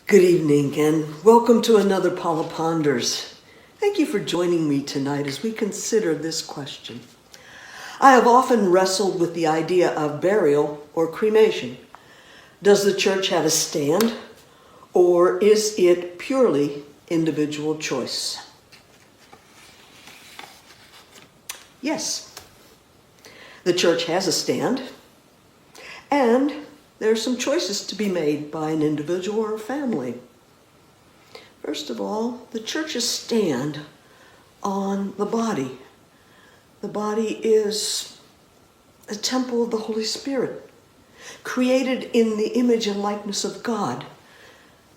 Good evening and welcome to another Paula Ponders. Thank you for joining me tonight as we consider this question. I have often wrestled with the idea of burial or cremation. Does the church have a stand, or is it purely individual choice? Yes, the church has a stand, and there are some choices to be made by an individual or a family. First of all, the churches stand on the body. The body is a temple of the Holy Spirit, created in the image and likeness of God,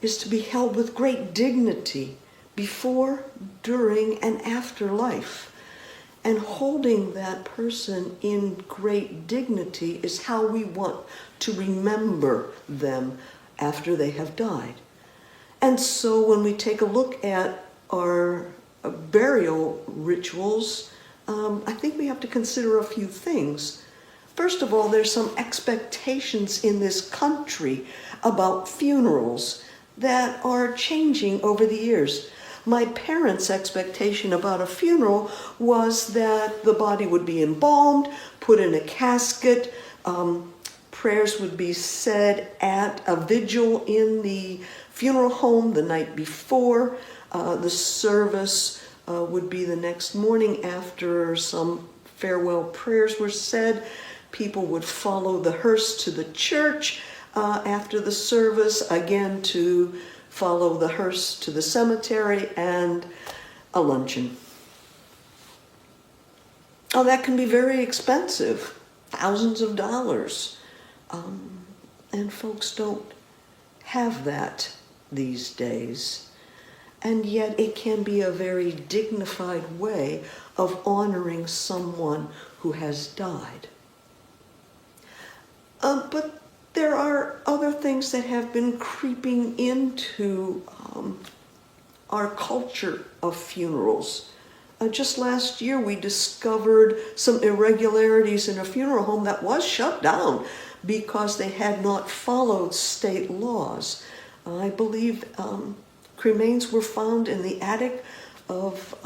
is to be held with great dignity before, during, and after life. And holding that person in great dignity is how we want to remember them after they have died. And so when we take a look at our burial rituals, I think we have to consider a few things. First of all, there's some expectations in this country about funerals that are changing over the years. My parents' expectation about a funeral was that the body would be embalmed, put in a casket, prayers would be said at a vigil in the funeral home the night before. The service would be the next morning after some farewell prayers were said. People would follow the hearse to the church after the service, again to follow the hearse to the cemetery, and a luncheon. Oh, that can be very expensive, thousands of dollars. And folks don't have that these days. And yet it can be a very dignified way of honoring someone who has died. But there are other things that have been creeping into our culture of funerals. Just last year, we discovered some irregularities in a funeral home that was shut down because they had not followed state laws. I believe cremains were found in the attic of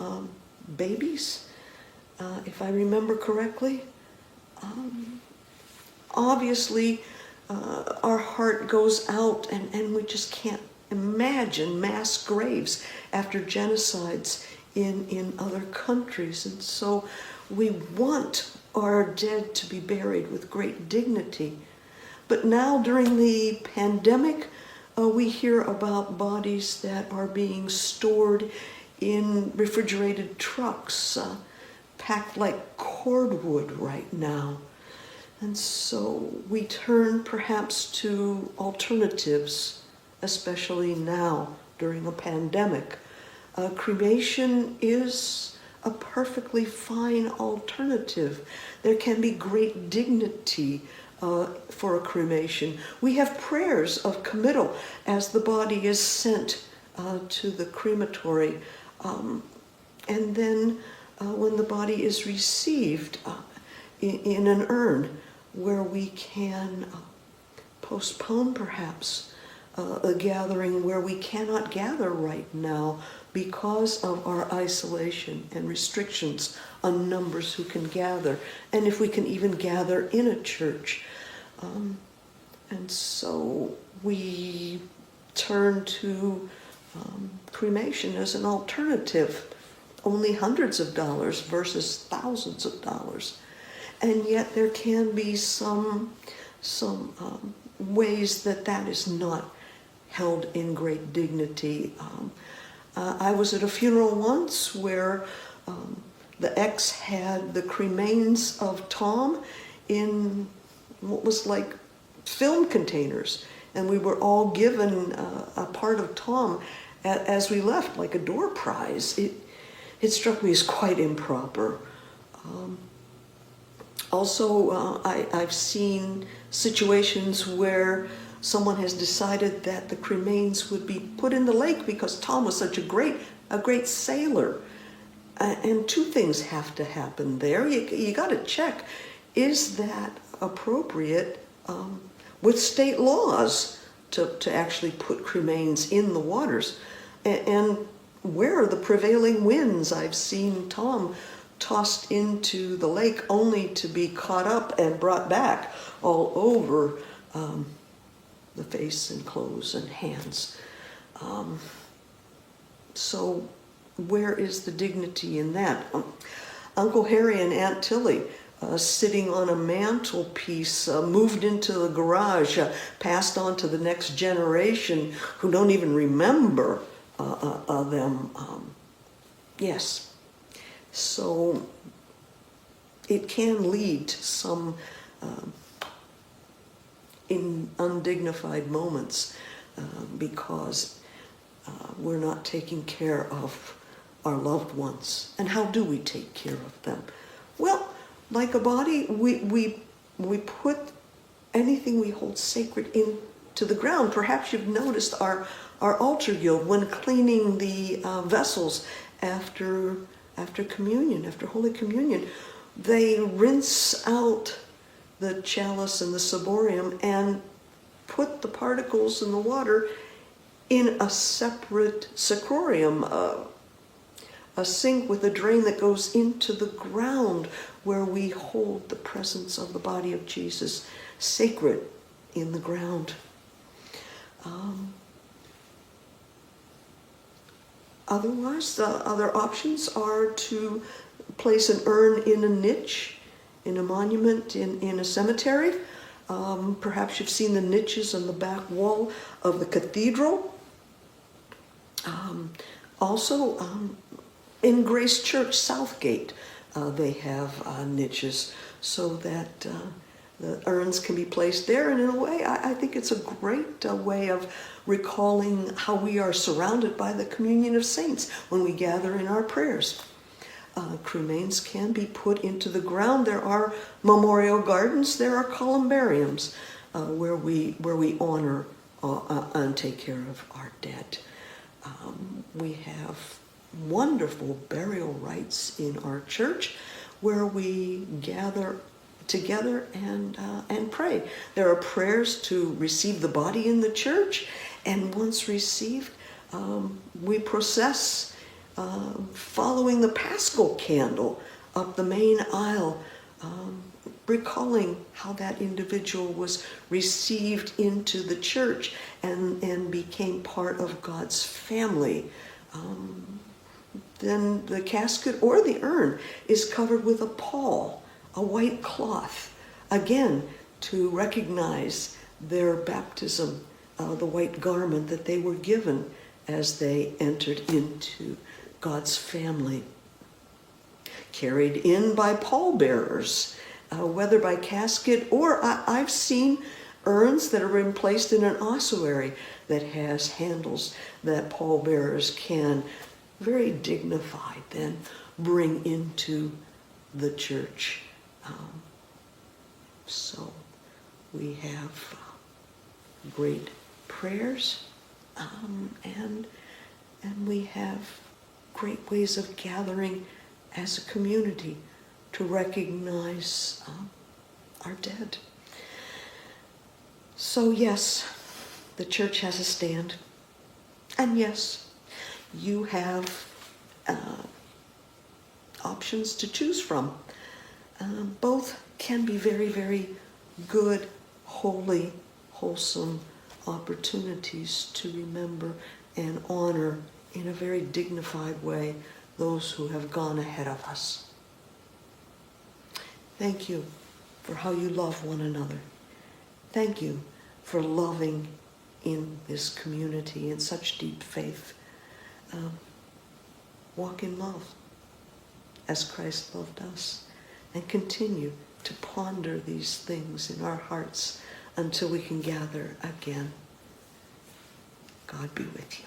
babies, if I remember correctly. Obviously, our heart goes out, and we just can't imagine mass graves after genocides in other countries. And so we want our dead to be buried with great dignity. But now during the pandemic, we hear about bodies that are being stored in refrigerated trucks, packed like cordwood right now. And so we turn perhaps to alternatives, especially now during a pandemic. Cremation is a perfectly fine alternative. There can be great dignity for a cremation. We have prayers of committal as the body is sent to the crematory. And then when the body is received in an urn, where we can postpone perhaps a gathering where we cannot gather right now because of our isolation and restrictions on numbers who can gather, and if we can even gather in a church. And so we turn to cremation as an alternative, only hundreds of dollars versus thousands of dollars. And yet there can be some ways that is not held in great dignity. I was at a funeral once where the ex had the cremains of Tom in what was like film containers, and we were all given a part of Tom as we left, like a door prize. It struck me as quite improper. Also, I've seen situations where someone has decided that the cremains would be put in the lake because Tom was such a great sailor. And two things have to happen there. You got to check, is that appropriate with state laws to actually put cremains in the waters. And where are the prevailing winds? I've seen Tom tossed into the lake only to be caught up and brought back all over the face and clothes and hands. So where is the dignity in that? Uncle Harry and Aunt Tilly, sitting on a mantelpiece, moved into the garage, passed on to the next generation who don't even remember them. Yes. So it can lead to some in undignified moments because we're not taking care of our loved ones. And how do we take care of them? Well, like a body, we put anything we hold sacred into the ground. Perhaps you've noticed our altar guild when cleaning the vessels after communion, after Holy Communion. They rinse out the chalice and the ciborium and put the particles in the water in a separate sacrorium, a sink with a drain that goes into the ground where we hold the presence of the body of Jesus sacred in the ground. Otherwise, the other options are to place an urn in a niche, in a monument, in a cemetery. Perhaps you've seen the niches on the back wall of the cathedral. Also, in Grace Church, Southgate, they have niches so that the urns can be placed there. And in a way, I think it's a great way of recalling how we are surrounded by the communion of saints when we gather in our prayers. Cremains can be put into the ground. There are memorial gardens. There are columbariums where we honor and take care of our dead. We have wonderful burial rites in our church where we gather together and pray. There are prayers to receive the body in the church, and once received, we process following the Paschal candle up the main aisle, recalling how that individual was received into the church and became part of God's family. Then the casket or the urn is covered with a pall, a white cloth, again to recognize their baptism, the white garment that they were given as they entered into God's family. Carried in by pallbearers, whether by casket or I've seen urns that are been placed in an ossuary that has handles that pallbearers can very dignified then bring into the church. So we have great prayers and we have great ways of gathering as a community to recognize our dead. So yes, the church has a stand. And yes, you have options to choose from. Both can be very, very good, holy, wholesome opportunities to remember and honor in a very dignified way those who have gone ahead of us. Thank you for how you love one another. Thank you for loving in this community in such deep faith. Walk in love as Christ loved us, and continue to ponder these things in our hearts until we can gather again. God be with you.